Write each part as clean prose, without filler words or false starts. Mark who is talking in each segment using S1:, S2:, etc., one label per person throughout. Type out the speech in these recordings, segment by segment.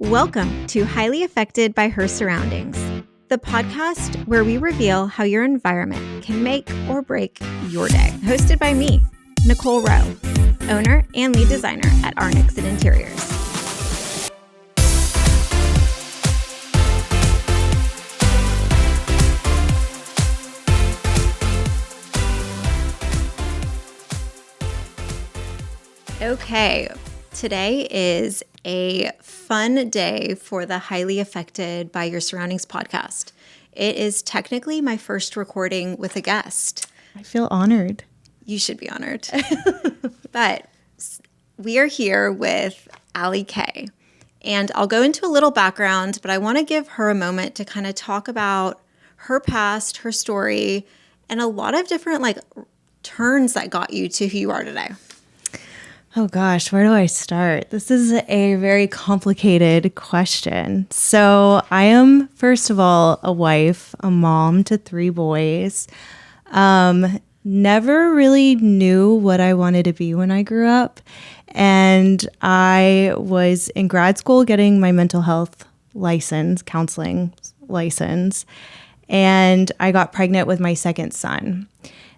S1: Welcome to Highly Affected by Her Surroundings, the podcast where we reveal how your environment can make or break your day. Hosted by me, Nicole Rowe, owner and lead designer at Our Nixon Interiors. Okay, today is a fun day for the Highly Affected by Your Surroundings podcast. It is technically my first recording with a guest.
S2: I feel honored.
S1: You should be honored. But we are here with Allie Kay. And I'll go into a little background, but I want to give her a moment to kind of talk about her past, her story, and a lot of different turns that got you to who you are today.
S2: Oh gosh, where do I start? This is a very complicated question. So I am, first of all, a wife, a mom to 3 boys. Never really knew what I wanted to be when I grew up. And I was in grad school getting my mental health license, counseling license. And I got pregnant with my second son.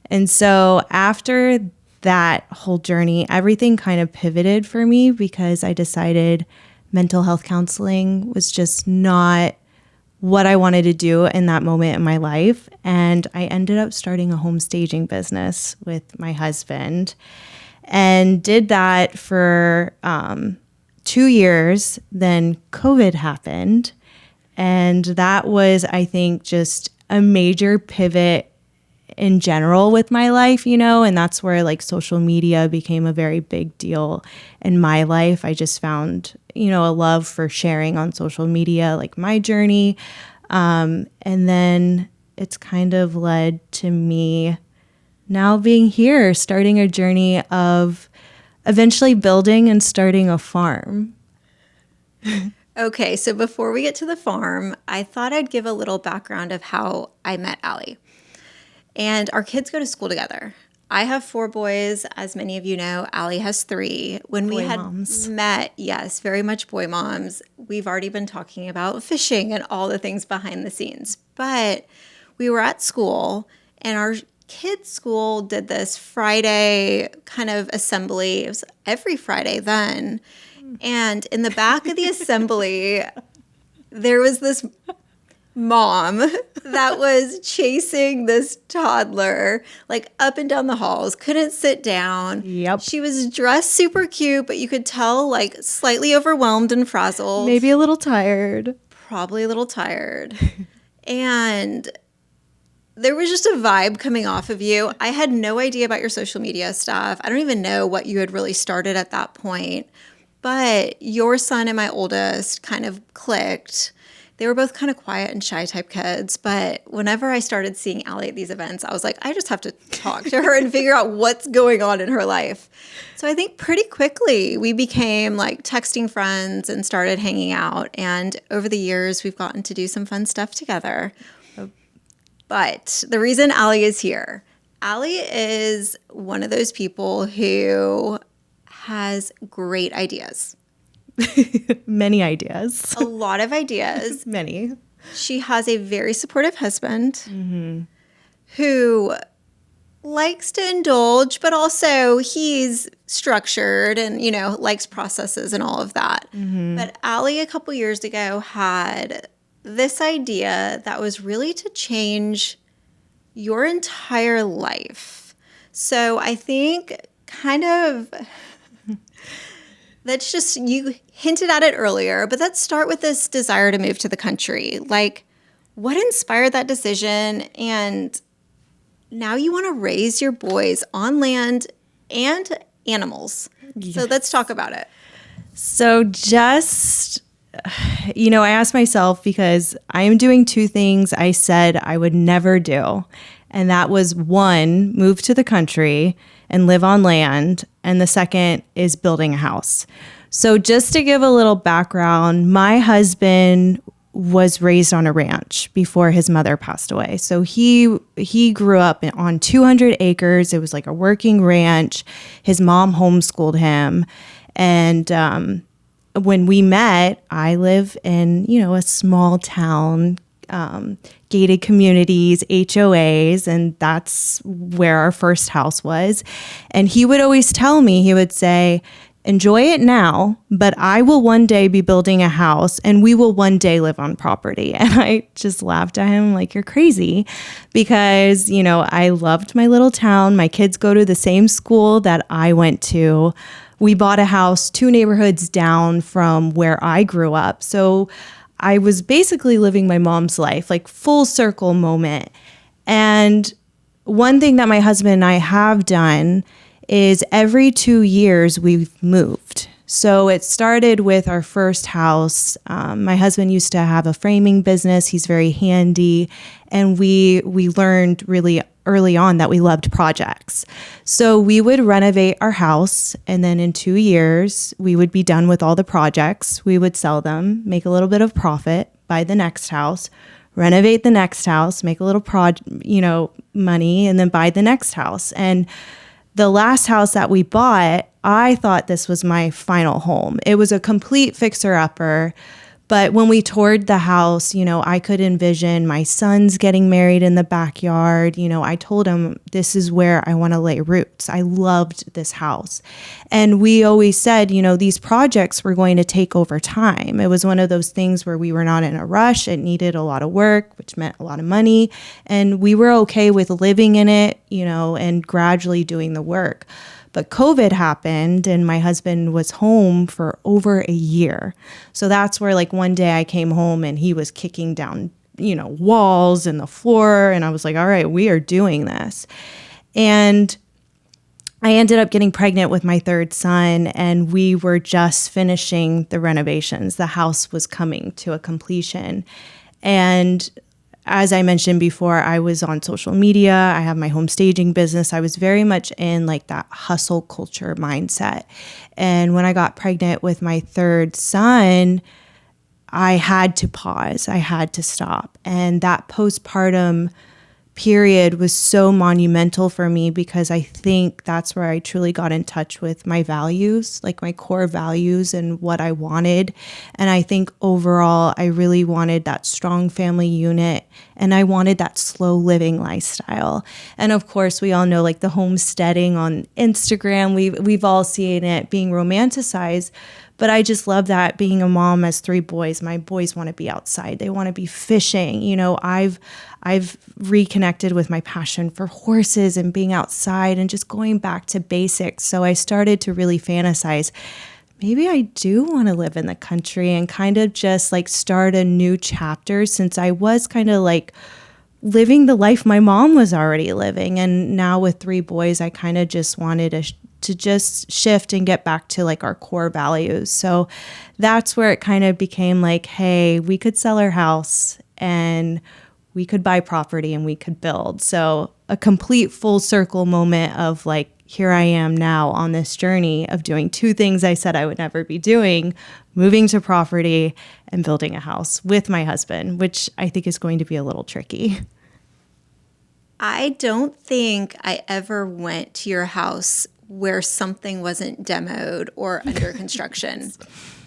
S2: And so after that whole journey, everything kind of pivoted for me because I decided mental health counseling was just not what I wanted to do in that moment in my life. And I ended up starting a home staging business with my husband and did that for 2 years. Then COVID happened. And that was, I think, just a major pivot in general with my life, and that's where social media became a very big deal in my life. I just found, a love for sharing on social media, my journey. And then it's kind of led to me now being here, starting a journey of eventually building and starting a farm.
S1: Okay, so before we get to the farm, I thought I'd give a little background of how I met Allie. And our kids go to school together. I have 4 boys, as many of you know. Allie has 3. When we had met, yes, very much boy moms. We've already been talking about fishing and all the things behind the scenes. But we were at school, and our kids' school did this Friday kind of assembly. It was every Friday then. And in the back of the assembly, there was this mom that was chasing this toddler up and down the halls, couldn't sit down.
S2: Yep.
S1: She was dressed super cute, but you could tell slightly overwhelmed and frazzled.
S2: Maybe a little tired.
S1: Probably a little tired. And there was just a vibe coming off of you. I had no idea about your social media stuff. I don't even know what you had really started at that point. But your son and my oldest kind of clicked. They were both kind of quiet and shy type kids, but whenever I started seeing Allie at these events, I was like, I just have to talk to her and figure out what's going on in her life. So I think pretty quickly we became texting friends and started hanging out. And over the years, we've gotten to do some fun stuff together. But the reason Allie is here, Allie is one of those people who has great ideas.
S2: Many ideas.
S1: A lot of ideas.
S2: Many.
S1: She has a very supportive husband who likes to indulge, but also he's structured and, likes processes and all of that. But Allie, a couple years ago, had this idea that was really to change your entire life. So I think kind of that's just, you hinted at it earlier, but let's start with this desire to move to the country. What inspired that decision? And now you want to raise your boys on land and animals. Yes. So let's talk about it.
S2: So just, I asked myself because I am doing 2 things I said I would never do. And that was 1, move to the country and live on land. And the second is building a house. So just to give a little background, my husband was raised on a ranch before his mother passed away. So he grew up on 200 acres. It was like a working ranch. His mom homeschooled him. And when we met, I live in, a small town, gated communities, HOAs, and that's where our first house was. And he would always tell me, he would say, enjoy it now, but I will one day be building a house and we will one day live on property. And I just laughed at him like, you're crazy, because, I loved my little town. My kids go to the same school that I went to. We bought a house 2 neighborhoods down from where I grew up. So I was basically living my mom's life, like full circle moment. And one thing that my husband and I have done is every 2 years we've moved. So it started with our first house. My husband used to have a framing business. He's very handy. And we learned really early on that we loved projects. So we would renovate our house, and then in 2 years, we would be done with all the projects. We would sell them, make a little bit of profit, buy the next house, renovate the next house, make a little money, and then buy the next house. And the last house that we bought, I thought this was my final home. It was a complete fixer-upper. But when we toured the house, I could envision my sons getting married in the backyard. I told him, this is where I want to lay roots. I loved this house. And we always said, these projects were going to take over time. It was one of those things where we were not in a rush. It needed a lot of work, which meant a lot of money. And we were okay with living in it, and gradually doing the work. But COVID happened and my husband was home for over a year. So that's where one day I came home and he was kicking down, walls and the floor. And I was like, all right, we are doing this. And I ended up getting pregnant with my third son, and we were just finishing the renovations. The house was coming to a completion. And as I mentioned before, I was on social media. I have my home staging business. I was very much in that hustle culture mindset. And when I got pregnant with my third son, I had to pause. I had to stop. And that postpartum period was so monumental for me, because I think that's where I truly got in touch with my values, my core values and what I wanted. And I think overall, I really wanted that strong family unit, and I wanted that slow living lifestyle. And of course, we all know the homesteading on Instagram, we've all seen it being romanticized. But I just love that being a mom as 3 boys. My boys want to be outside. They want to be fishing. I've reconnected with my passion for horses and being outside and just going back to basics. So I started to really fantasize, maybe I do want to live in the country and kind of just start a new chapter, since I was kind of living the life my mom was already living. And now with 3 boys, I kind of just wanted to just shift and get back to our core values. So that's where it kind of became hey, we could sell our house and we could buy property and we could build. So a complete full circle moment of here I am now on this journey of doing 2 things I said I would never be doing: moving to property and building a house with my husband, which I think is going to be a little tricky.
S1: I don't think I ever went to your house where something wasn't demoed or under construction.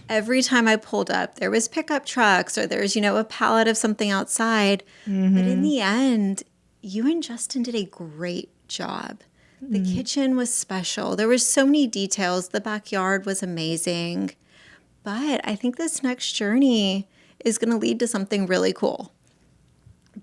S1: Every time I pulled up, there was pickup trucks or there's, a pallet of something outside. Mm-hmm. But in the end, you and Justin did a great job. The kitchen was special. There were so many details. The backyard was amazing. But I think this next journey is going to lead to something really cool.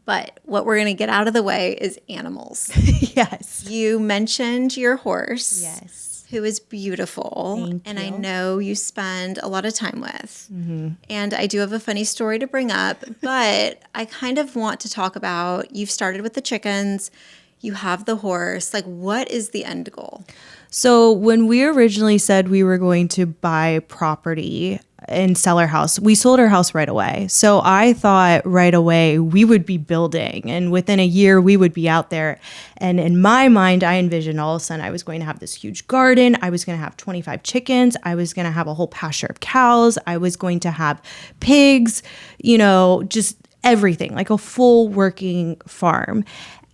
S1: But what we're going to get out of the way is animals.
S2: Yes.
S1: You mentioned your horse.
S2: Yes.
S1: Who is beautiful.
S2: Thank
S1: and
S2: you.
S1: I know you spend a lot of time with.
S2: Mm-hmm.
S1: And I do have a funny story to bring up, but I kind of want to talk about, you've started with the chickens, you have the horse. What is the end goal?
S2: So when we originally said we were going to buy property and sell our house, we sold our house right away. So I thought right away we would be building, and within a year we would be out there. And in my mind, I envisioned all of a sudden I was going to have this huge garden. I was going to have 25 chickens. I was going to have a whole pasture of cows. I was going to have pigs, just everything, a full working farm.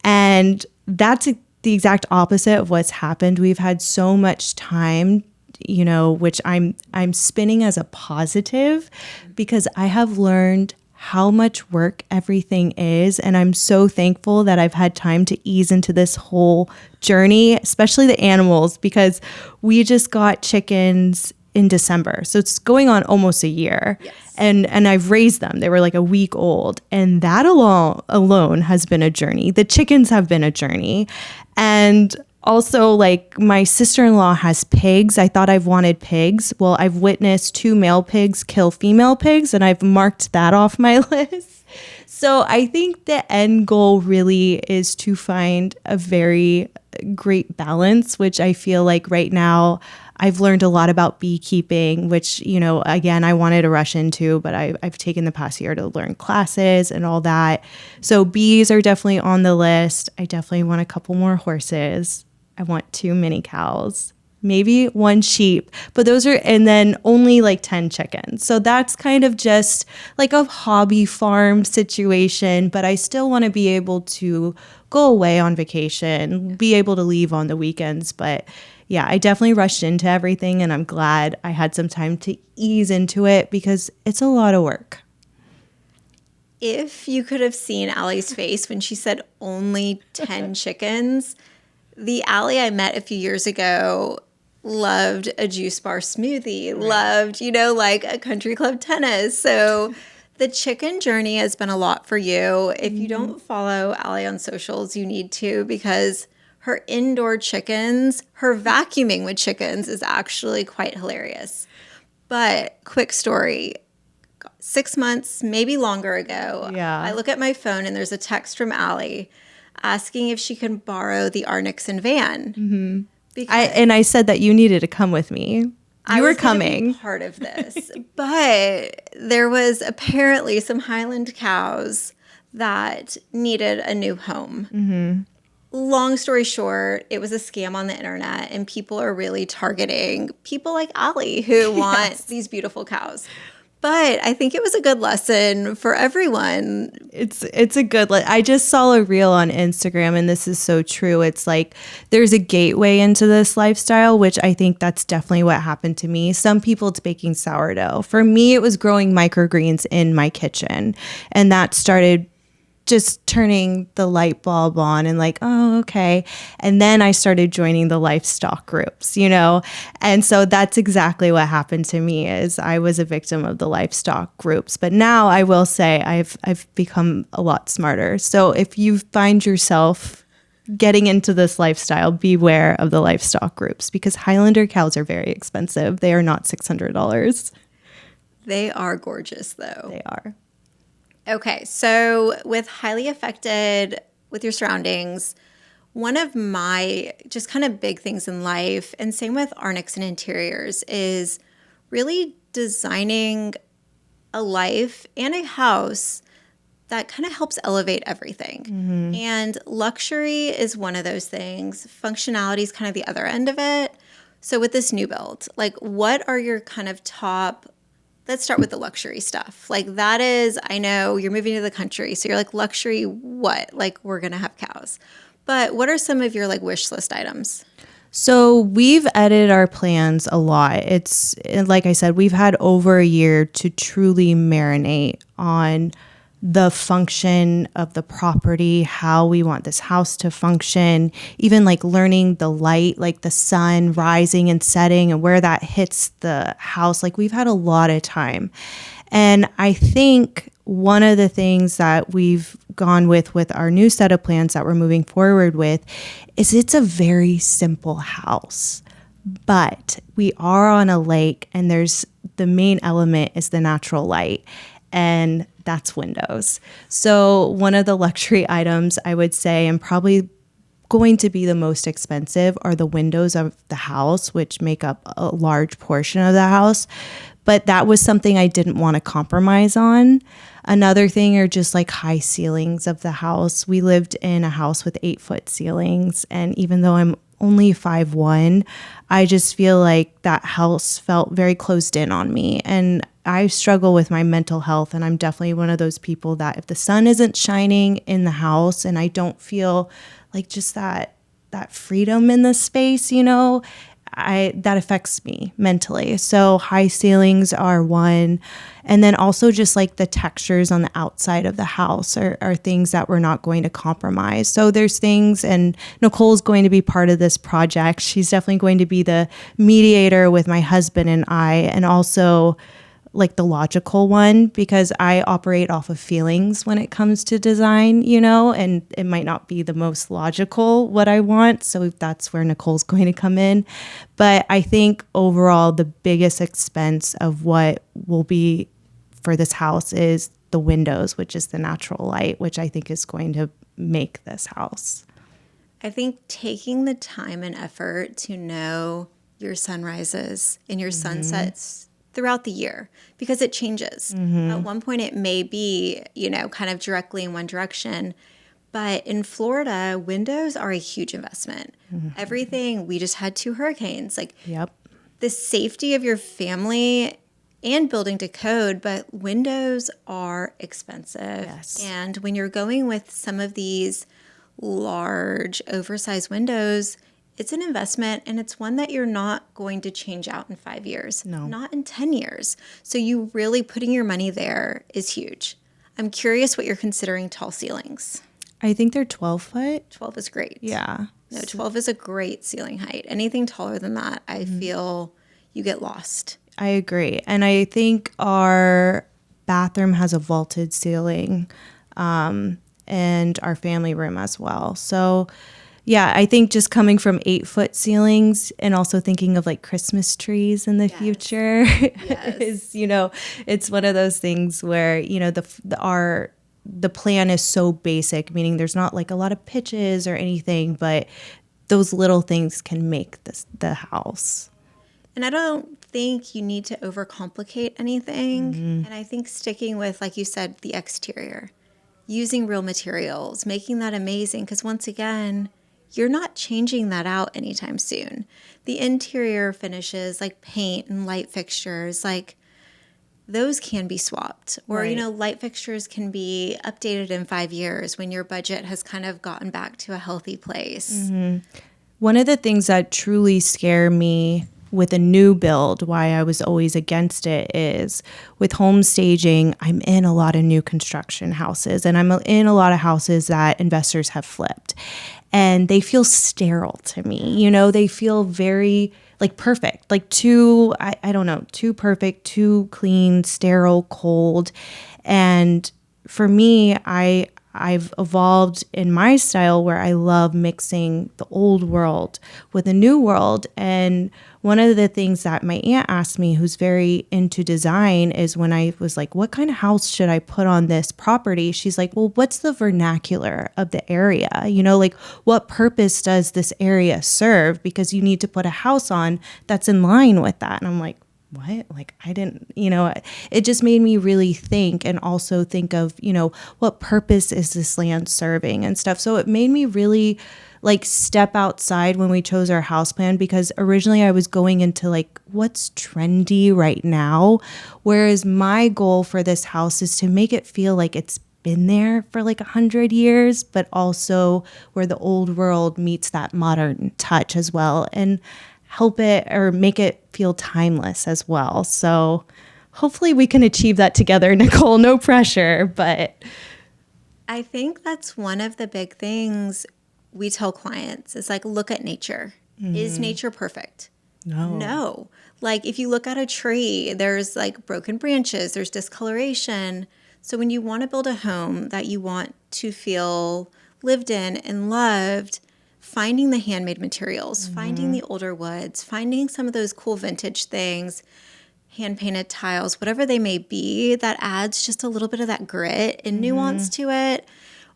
S2: And that's the exact opposite of what's happened. We've had so much time which I'm spinning as a positive because I have learned how much work everything is. And I'm so thankful that I've had time to ease into this whole journey, especially the animals, because we just got chickens in December. So it's going on almost a year.
S1: Yes.
S2: And I've raised them. They were like a week old. And that alone has been a journey. The chickens have been a journey. And also, like, my sister-in-law has pigs. I thought I've wanted pigs. Well, I've witnessed 2 male pigs kill female pigs, and I've marked that off my list. So I think the end goal really is to find a very great balance, which I feel like right now I've learned a lot about beekeeping, which, again, I wanted to rush into, but I've taken the past year to learn classes and all that. So bees are definitely on the list. I definitely want a couple more horses. I want 2 mini cows, maybe 1 sheep, but and then only like 10 chickens. So that's kind of just like a hobby farm situation, but I still want to be able to go away on vacation, be able to leave on the weekends. But yeah, I definitely rushed into everything, and I'm glad I had some time to ease into it because it's a lot of work.
S1: If you could have seen Allie's face when she said only 10 chickens, the Allie I met a few years ago loved a juice bar smoothie, right. Loved, like a country club tennis. So the chicken journey has been a lot for you. If you don't follow Allie on socials, you need to, because her indoor chickens, her vacuuming with chickens is actually quite hilarious. But quick story, 6 months, maybe longer ago, I look at my phone and there's a text from Allie asking if she can borrow the R. Nixon van.
S2: Mm-hmm. I said that you needed to come with me. You were coming.
S1: Be part of this. But there was apparently some Highland cows that needed a new home. Mm-hmm. Long story short, it was a scam on the internet, and people are really targeting people like Allie who want these beautiful cows. But I think it was a good lesson for everyone.
S2: It's a good I just saw a reel on Instagram, and this is so true. It's like there's a gateway into this lifestyle, which I think that's definitely what happened to me. Some people, it's baking sourdough. For me, it was growing microgreens in my kitchen, and that started just turning the light bulb on and like, oh, okay. And then I started joining the livestock groups, And so that's exactly what happened to me is I was a victim of the livestock groups. But now I will say I've become a lot smarter. So if you find yourself getting into this lifestyle, beware of the livestock groups because Highlander cows are very expensive. They are not $600.
S1: They are gorgeous though.
S2: They are.
S1: Okay, so with highly affected with your surroundings, one of my just kind of big things in life, and same with R. Nixon Interiors, is really designing a life and a house that kind of helps elevate everything. Mm-hmm. And luxury is one of those things. Functionality is kind of the other end of it. So with this new build, like what are your kind of top... Let's start with the luxury stuff. Like that is, I know you're moving to the country, so you're like, luxury what? Like we're going to have cows. But what are some of your like wish list items?
S2: So we've edited our plans a lot. It's like I said, we've had over a year to truly marinate on the function of the property, how we want this house to function, even like learning the light, like the sun rising and setting and where that hits the house. Like we've had a lot of time. And I think one of the things that we've gone with our new set of plans that we're moving forward with is it's a very simple house. But we are on a lake and the main element is the natural light. And that's windows. So one of the luxury items I would say, and probably going to be the most expensive, are the windows of the house, which make up a large portion of the house. But that was something I didn't want to compromise on. Another thing are just like high ceilings of the house. We lived in a house with 8-foot ceilings. And even though I'm only 5'1", I just feel like that house felt very closed in on me. And I struggle with my mental health, and I'm definitely one of those people that if the sun isn't shining in the house and I don't feel like just that freedom in the space, that affects me mentally. So high ceilings are one. And then also just like the textures on the outside of the house are things that we're not going to compromise. So there's things, and Nicole's going to be part of this project. She's definitely going to be the mediator with my husband and I, and also like the logical one, because I operate off of feelings when it comes to design, and it might not be the most logical what I want. So that's where Nicole's going to come in. But I think overall, the biggest expense of what will be for this house is the windows, which is the natural light, which I think is going to make this house.
S1: I think taking the time and effort to know your sunrises and your sunsets throughout the year, because it changes. At one point, it may be, kind of directly in one direction. But in Florida, windows are a huge investment. Everything, we just had 2 hurricanes. Like,
S2: Yep.
S1: the safety of your family and building to code, but windows are expensive.
S2: Yes.
S1: And when you're going with some of these large, oversized windows, it's an investment, and it's one that you're not going to change out in 5 years.
S2: No.
S1: Not in 10 years. So you really putting your money there is huge. I'm curious what you're considering tall ceilings.
S2: I think they're 12 foot.
S1: 12 is great.
S2: Yeah.
S1: No, 12 is a great ceiling height. Anything taller than that, I feel you get lost.
S2: I agree. And I think our bathroom has a vaulted ceiling, and our family room as well. So yeah, I think just coming from 8-foot ceilings and also thinking of like Christmas trees in the future is, it's one of those things where, the plan is so basic, meaning there's not like a lot of pitches or anything, but those little things can make the house.
S1: And I don't think you need to overcomplicate anything. And I think sticking with, like you said, the exterior, using real materials, making that amazing, because once again, you're not changing that out anytime soon. The interior finishes, like paint and light fixtures, like those can be swapped. Or,
S2: Right.
S1: Light fixtures can be updated in 5 years when your budget has kind of gotten back to a healthy place.
S2: One of the things that truly scare me with a new build, why I was always against it, is with home staging, I'm in a lot of new construction houses, and I'm in a lot of houses that investors have flipped. And they feel sterile to me. They feel very like perfect, like too, I don't know, too perfect, too clean, sterile, cold. And for me, I've evolved in my style where I love mixing the old world with the new world. And one of the things that my aunt asked me, who's very into design, is when I was like, what kind of house should I put on this property? She's like, well, what's the vernacular of the area? Like what purpose does this area serve? Because you need to put a house on that's in line with that. And I'm like, what? Like, I didn't, it just made me really think, and also think of, what purpose is this land serving and stuff. So it made me really like step outside when we chose our house plan, because originally I was going into like, what's trendy right now? Whereas my goal for this house is to make it feel like it's been there for like 100 years, but also where the old world meets that modern touch as well, and help it or make it feel timeless as well. So hopefully we can achieve that together, Nicole. No pressure, but
S1: I think that's one of the big things we tell clients is like, look at nature. Is nature perfect? No. Like if you look at a tree, there's like broken branches, there's discoloration. So when you want to build a home that you want to feel lived in and loved, finding the handmade materials, finding the older woods, finding some of those cool vintage things, hand painted tiles, whatever they may be, that adds just a little bit of that grit and nuance to it.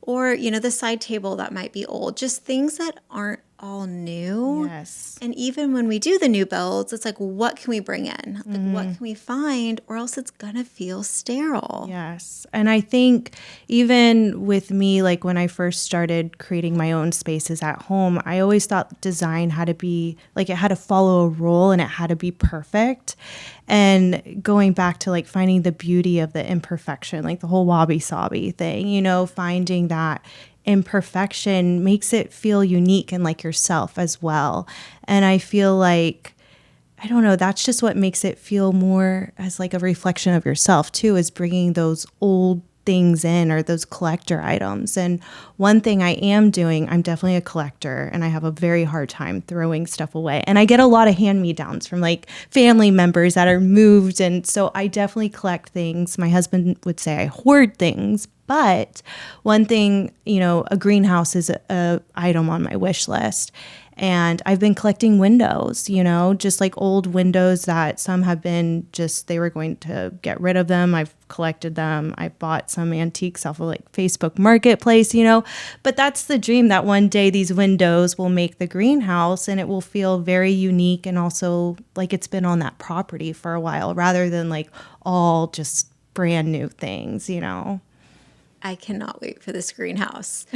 S1: Or, the side table that might be old, just things that aren't all new.
S2: yes.
S1: And even when we do the new builds, it's like, what can we bring in? Like, what can we find? Or else it's going to feel sterile.
S2: Yes. And I think even with me, like when I first started creating my own spaces at home, I always thought design had to be like, it had to follow a rule and it had to be perfect. And going back to like finding the beauty of the imperfection, like the whole wabi-sabi thing, finding that imperfection makes it feel unique and like yourself as well. And I feel like, I don't know, that's just what makes it feel more as like a reflection of yourself too, is bringing those old things in, or those collector items. And one thing I am doing, I'm definitely a collector, and I have a very hard time throwing stuff away. And I get a lot of hand-me-downs from like family members that are moved. And so I definitely collect things. My husband would say I hoard things. But one thing, a greenhouse is a item on my wish list. And I've been collecting windows, just like old windows that some have been they were going to get rid of them. I've collected them. I bought some antiques off of like Facebook Marketplace, but that's the dream, that one day these windows will make the greenhouse and it will feel very unique and also like it's been on that property for a while, rather than like all just brand new things.
S1: I cannot wait for this greenhouse.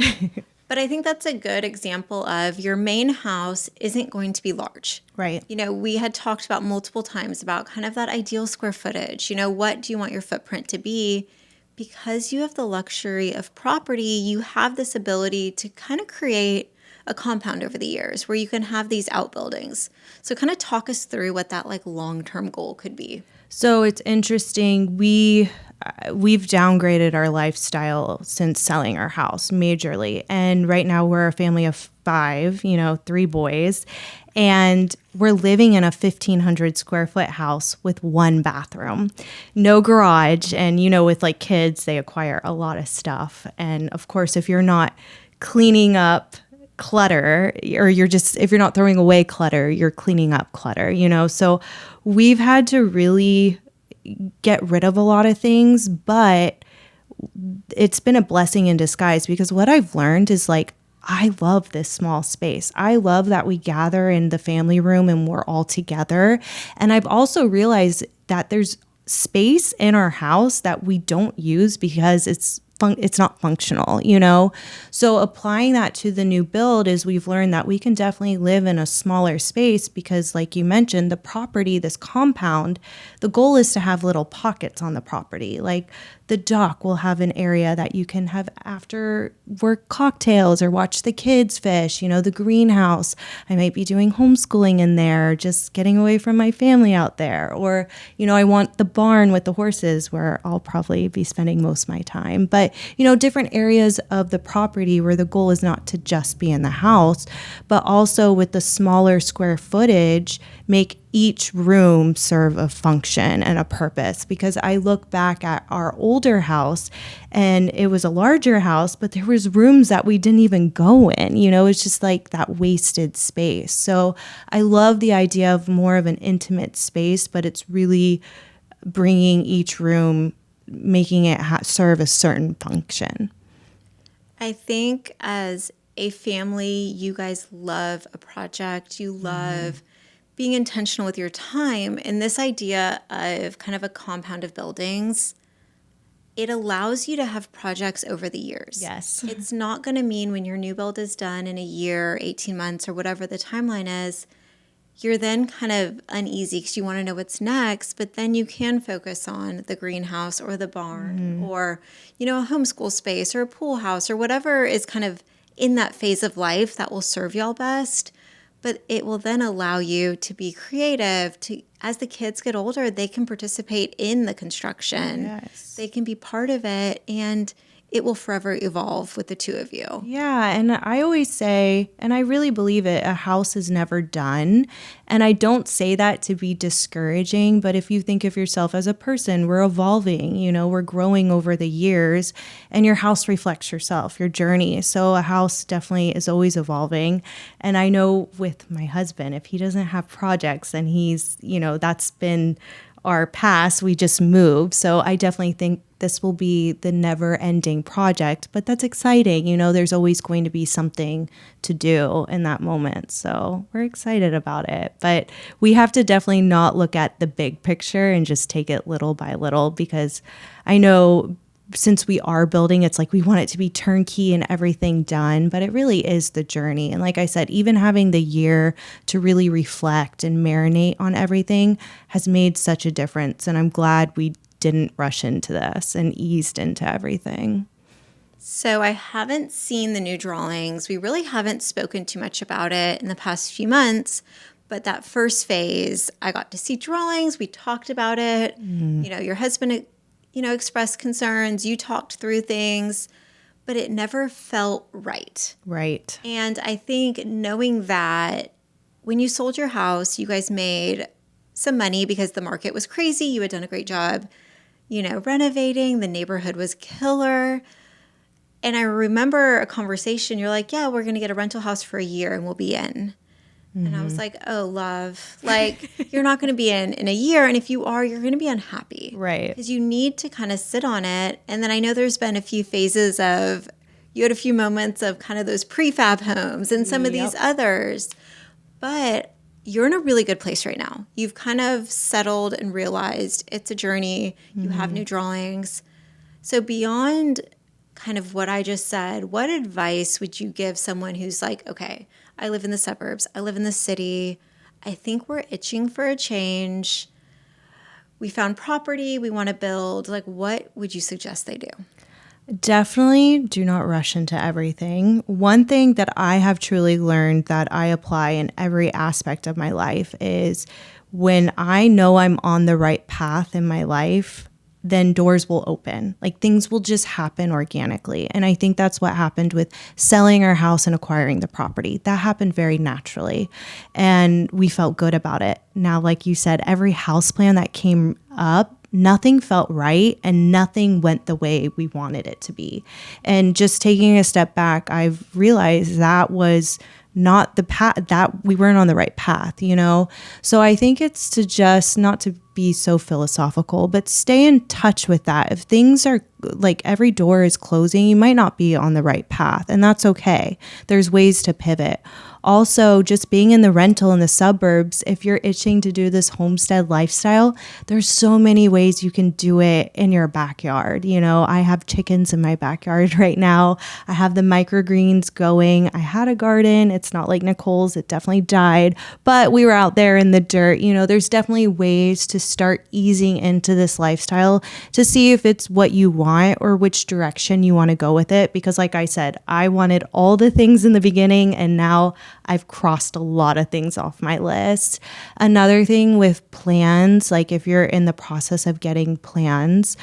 S1: But I think that's a good example of your main house isn't going to be large.
S2: Right.
S1: We had talked about multiple times about kind of that ideal square footage. What do you want your footprint to be? Because you have the luxury of property, you have this ability to kind of create a compound over the years where you can have these outbuildings. So kind of talk us through what that like long-term goal could be.
S2: So it's interesting. We've downgraded our lifestyle since selling our house majorly. And right now we're a family of 5, 3 boys. And we're living in a 1,500 square foot house with 1 bathroom, no garage. And, with like kids, they acquire a lot of stuff. And of course, if you're not cleaning up clutter, or if you're not throwing away clutter, you're cleaning up clutter, So we've had to really get rid of a lot of things, but it's been a blessing in disguise, because what I've learned is like, I love this small space. I love that we gather in the family room and we're all together. And I've also realized that there's space in our house that we don't use because it's not functional, So applying that to the new build is we've learned that we can definitely live in a smaller space, because like you mentioned, the property, this compound, the goal is to have little pockets on the property. Like the dock will have an area that you can have after work cocktails or watch the kids fish. The greenhouse, I might be doing homeschooling in there, just getting away from my family out there. Or, I want the barn with the horses where I'll probably be spending most of my time. But, different areas of the property where the goal is not to just be in the house, but also with the smaller square footage, make each room serve a function and a purpose. Because I look back at our older house and it was a larger house, but there was rooms that we didn't even go in, it's just like that wasted space. So I love the idea of more of an intimate space, but it's really bringing each room, making it serve a certain function.
S1: I think as a family, you guys love a project, you love being intentional with your time. And this idea of kind of a compound of buildings, it allows you to have projects over the years.
S2: Yes.
S1: It's not going to mean when your new build is done in a year, 18 months, or whatever the timeline is, you're then kind of uneasy because you want to know what's next, but then you can focus on the greenhouse or the barn or, a homeschool space or a pool house or whatever is kind of in that phase of life that will serve y'all best. But it will then allow you to be creative. As the kids get older, they can participate in the construction.
S2: Yes.
S1: They can be part of it, and it will forever evolve with the two of you.
S2: Yeah. And I always say, and I really believe it, a house is never done. And I don't say that to be discouraging, but if you think of yourself as a person, we're evolving, we're growing over the years, and your house reflects yourself, your journey. So a house definitely is always evolving. And I know with my husband, if he doesn't have projects, and he's, that's been our past, we just moved. So I definitely think this will be the never-ending project, but that's exciting. There's always going to be something to do in that moment. So we're excited about it. But we have to definitely not look at the big picture and just take it little by little, because I know since we are building, it's like we want it to be turnkey and everything done, but it really is the journey. And like I said, even having the year to really reflect and marinate on everything has made such a difference. And I'm glad we didn't rush into this and eased into everything.
S1: So I haven't seen the new drawings. We really haven't spoken too much about it in the past few months. But that first phase, I got to see drawings. We talked about it. Your husband, expressed concerns. You talked through things, but it never felt right.
S2: Right.
S1: And I think knowing that when you sold your house, you guys made some money because the market was crazy. You had done a great job, renovating. The neighborhood was killer. And I remember a conversation. You're like, yeah, we're going to get a rental house for a year and we'll be in. And I was like, oh, love, like you're not going to be in a year. And if you are, you're going to be unhappy.
S2: Right.
S1: Because you need to kind of sit on it. And then I know there's been a few phases of, you had a few moments of kind of those prefab homes and some of these others. But you're in a really good place right now. You've kind of settled and realized it's a journey. You have new drawings. So beyond kind of what I just said, what advice would you give someone who's like, okay, I live in the suburbs, I live in the city, I think we're itching for a change, we found property, we want to build, like what would you suggest they do?
S2: Definitely do not rush into everything. One thing that I have truly learned that I apply in every aspect of my life is when I know I'm on the right path in my life, then doors will open. Like things will just happen organically. And I think that's what happened with selling our house and acquiring the property. That happened very naturally. And we felt good about it. Now, like you said, every house plan that came up, nothing felt right and nothing went the way we wanted it to be. And just taking a step back, I've realized that was not the path, that we weren't on the right path, So I think it's to just not to be so philosophical, but stay in touch with that. If things are like every door is closing, you might not be on the right path, and that's okay. There's ways to pivot. Also, just being in the rental in the suburbs, if you're itching to do this homestead lifestyle, there's so many ways you can do it in your backyard. I have chickens in my backyard right now. I have the microgreens going. I had a garden. It's not like Nicole's. It definitely died, but we were out there in the dirt. There's definitely ways to start easing into this lifestyle to see if it's what you want or which direction you want to go with it. Because like I said, I wanted all the things in the beginning and now I've crossed a lot of things off my list. Another thing with plans, like if you're in the process of getting plans,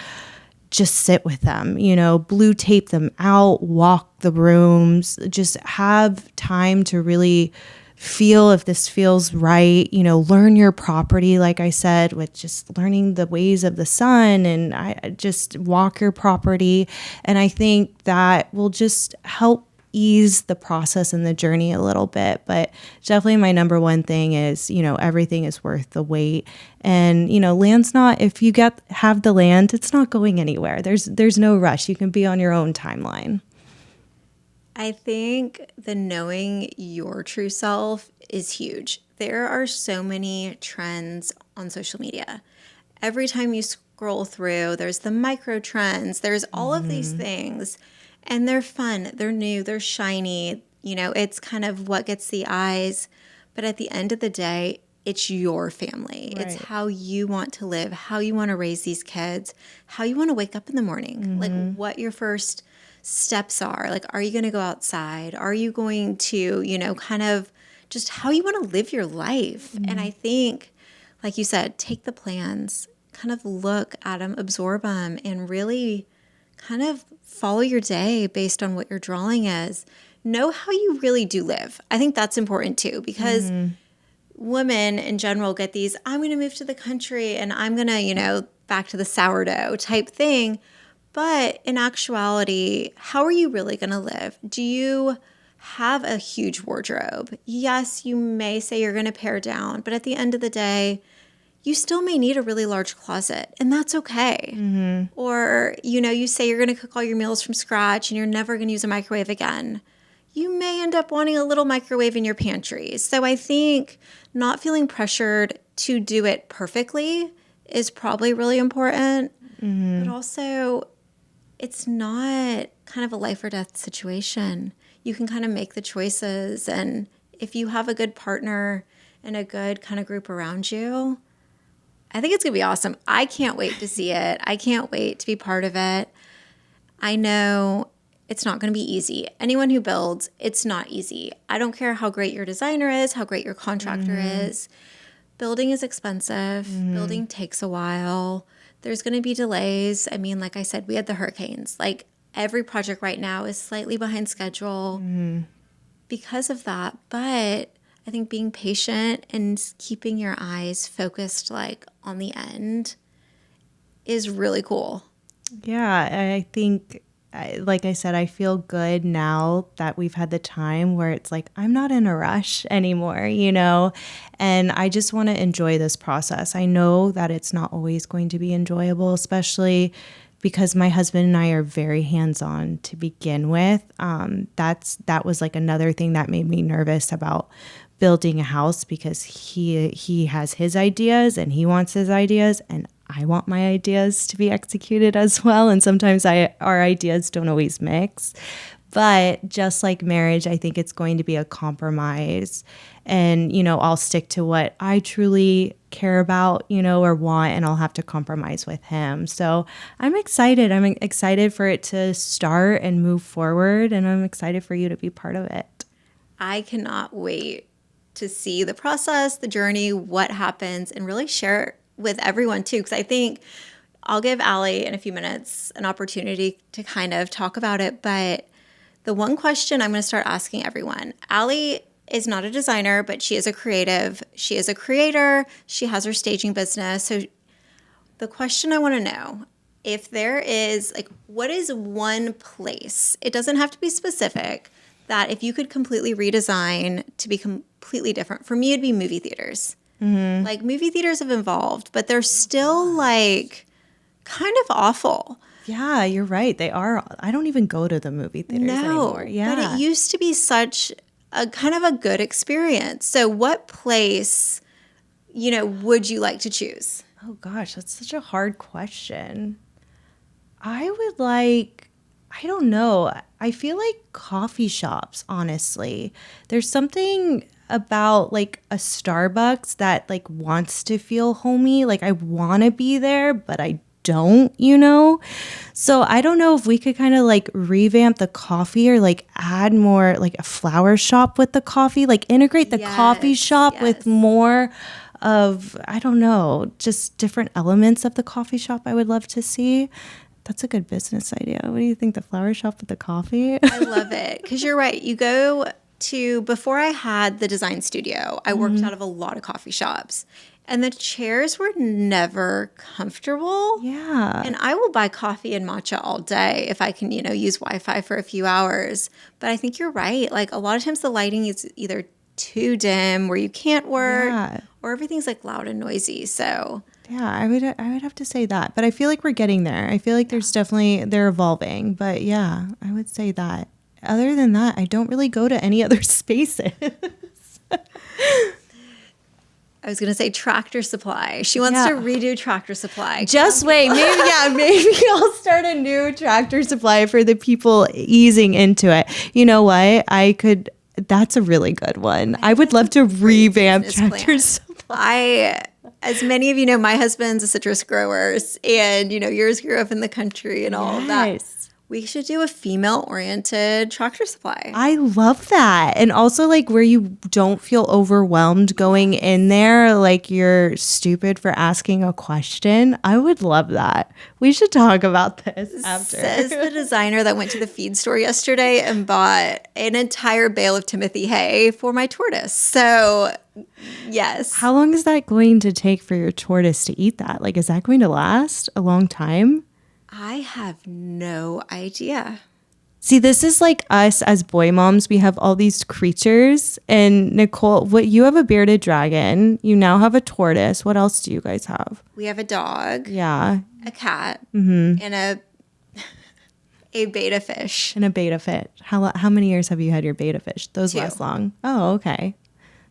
S2: just sit with them, blue tape them out, walk the rooms, just have time to really feel if this feels right, learn your property, like I said, with just learning the ways of the sun, and I just walk your property. And I think that will just help ease the process and the journey a little bit. But definitely my number one thing is, everything is worth the wait. And, land's not, if you have the land, it's not going anywhere. There's no rush. You can be on your own timeline.
S1: I think the knowing your true self is huge. There are so many trends on social media. Every time you scroll through, there's the micro trends, there's all of these things, and they're fun, they're new, they're shiny. It's kind of what gets the eyes. But at the end of the day, it's your family. Right. It's how you want to live, how you want to raise these kids, how you want to wake up in the morning, like what your first steps are. Like, are you going to go outside? Are you going to, kind of just how you want to live your life? And I think, like you said, take the plans, kind of look at them, absorb them, and really kind of follow your day based on what your drawing is. Know how you really do live. I think that's important too, because women in general get these, I'm going to move to the country and I'm going to, back to the sourdough type thing. But in actuality, how are you really going to live? Do you have a huge wardrobe? Yes, you may say you're going to pare down, but at the end of the day, you still may need a really large closet, and that's okay. Or, you say you're going to cook all your meals from scratch and you're never going to use a microwave again. You may end up wanting a little microwave in your pantry. So I think not feeling pressured to do it perfectly is probably really important. But also, it's not kind of a life or death situation. You can kind of make the choices. And if you have a good partner and a good kind of group around you, I think it's going to be awesome. I can't wait to see it. I can't wait to be part of it. I know it's not going to be easy. Anyone who builds, it's not easy. I don't care how great your designer is, how great your contractor is. Building is expensive. Building takes a while. There's going to be delays. I mean, like I said, we had the hurricanes. Like every project right now is slightly behind schedule because of that. But I think being patient and keeping your eyes focused like on the end is really cool.
S2: Yeah, I think, like I said, I feel good now that we've had the time where it's like, I'm not in a rush anymore, and I just want to enjoy this process. I know that it's not always going to be enjoyable, especially because my husband and I are very hands-on to begin with. That was like another thing that made me nervous about building a house, because he has his ideas and he wants his ideas, and I want my ideas to be executed as well. And sometimes our ideas don't always mix. But just like marriage, I think it's going to be a compromise. And, I'll stick to what I truly care about, or want, and I'll have to compromise with him. So I'm excited. I'm excited for it to start and move forward. And I'm excited for you to be part of it.
S1: I cannot wait to see the process, the journey, what happens, and really share it with everyone too. Because I think I'll give Allie in a few minutes an opportunity to kind of talk about it. But the one question I'm going to start asking everyone, Allie is not a designer, but she is a creative. She is a creator. She has her staging business. So the question I want to know, if there is like, what is one place, it doesn't have to be specific, that if you could completely redesign to be completely different, for me, it'd be movie theaters. Like movie theaters have evolved, but they're still like kind of awful.
S2: Yeah, you're right. They are. I don't even go to the movie theaters anymore. Yeah.
S1: But it used to be such a kind of a good experience. So what place, would you like to choose?
S2: Oh gosh, that's such a hard question. I don't know. I feel like coffee shops, honestly. There's something about like a Starbucks that like wants to feel homey. Like I want to be there, but I don't, So I don't know if we could kind of like revamp the coffee, or like add more like a flower shop with the coffee, like integrate the coffee shop with more of, I don't know, just different elements of the coffee shop I would love to see. That's a good business idea. What do you think? The flower shop with the coffee?
S1: I love it. Because you're right. You go to, before I had the design studio, I worked out of a lot of coffee shops. And the chairs were never comfortable.
S2: Yeah.
S1: And I will buy coffee and matcha all day if I can, use Wi-Fi for a few hours. But I think you're right. Like a lot of times the lighting is either too dim where you can't work, or everything's like loud and noisy. So
S2: yeah, I would have to say that. But I feel like we're getting there. I feel like they're evolving. But yeah, I would say that. Other than that, I don't really go to any other spaces.
S1: I was going to say Tractor Supply. She wants to redo Tractor Supply.
S2: Just wait. Maybe I'll start a new Tractor Supply for the people easing into it. You know what? That's a really good one. I would love to revamp Tractor Supply.
S1: As many of you know, my husband's a citrus grower, and, yours grew up in the country and all of that. We should do a female-oriented Tractor Supply.
S2: I love that. And also, like, where you don't feel overwhelmed going in there, like you're stupid for asking a question. I would love that. We should talk about this after.
S1: Says the designer that went to the feed store yesterday and bought an entire bale of Timothy hay for my tortoise. So, yes.
S2: How long is that going to take for your tortoise to eat that? Like, is that going to last a long time?
S1: I have no idea.
S2: See, this is like us as boy moms. We have all these creatures. And Nicole, you have a bearded dragon. You now have a tortoise. What else do you guys have?
S1: We have a dog.
S2: Yeah.
S1: A cat. And a beta fish.
S2: And a beta fish. How many years have you had your beta fish? Those
S1: 2.
S2: last long. Oh, okay.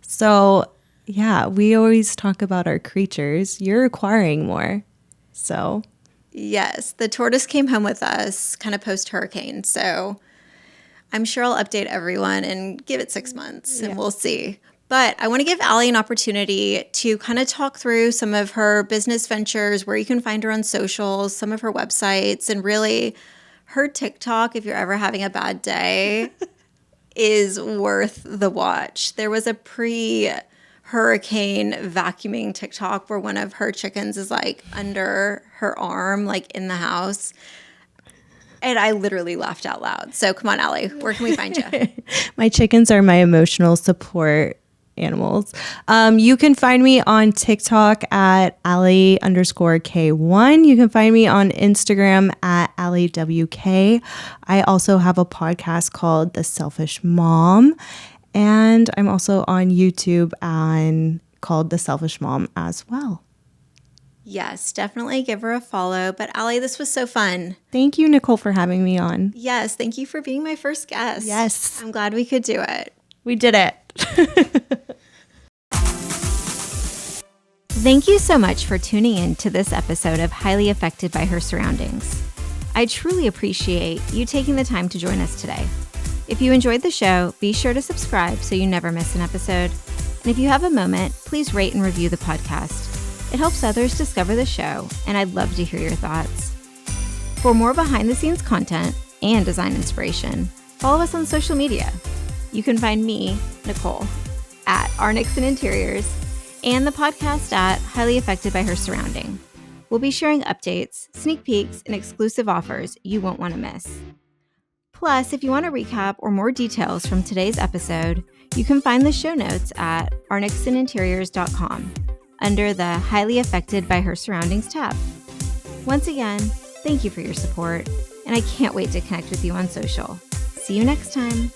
S2: So, yeah, we always talk about our creatures. You're acquiring more. So...
S1: Yes, the tortoise came home with us kind of post-hurricane, so I'm sure I'll update everyone and give it 6 months, and we'll see. But I want to give Allie an opportunity to kind of talk through some of her business ventures, where you can find her on socials, some of her websites, and really her TikTok, if you're ever having a bad day, is worth the watch. There was a pre-hurricane vacuuming TikTok where one of her chickens is like under her arm, like in the house. And I literally laughed out loud. So come on, Allie, where can we find you?
S2: My chickens are my emotional support animals. You can find me on TikTok at Allie_K1. You can find me on Instagram at AllieWK. I also have a podcast called The Selfish Mom. And I'm also on YouTube called The Selfish Mom as well.
S1: Yes, definitely give her a follow. But Allie, this was so fun.
S2: Thank you, Nicole, for having me on.
S1: Yes, thank you for being my first guest.
S2: Yes.
S1: I'm glad we could do it.
S2: We did it.
S1: Thank you so much for tuning in to this episode of Highly Affected by Her Surroundings. I truly appreciate you taking the time to join us today. If you enjoyed the show, be sure to subscribe so you never miss an episode. And if you have a moment, please rate and review the podcast. It helps others discover the show, and I'd love to hear your thoughts. For more behind-the-scenes content and design inspiration, follow us on social media. You can find me, Nicole, at rnixon Interiors, and the podcast at Highly Affected by Her Surrounding. We'll be sharing updates, sneak peeks, and exclusive offers you won't want to miss. Plus, if you want a recap or more details from today's episode, you can find the show notes at rnixoninteriors.com under the Highly Affected by Her Surroundings tab. Once again, thank you for your support, and I can't wait to connect with you on social. See you next time.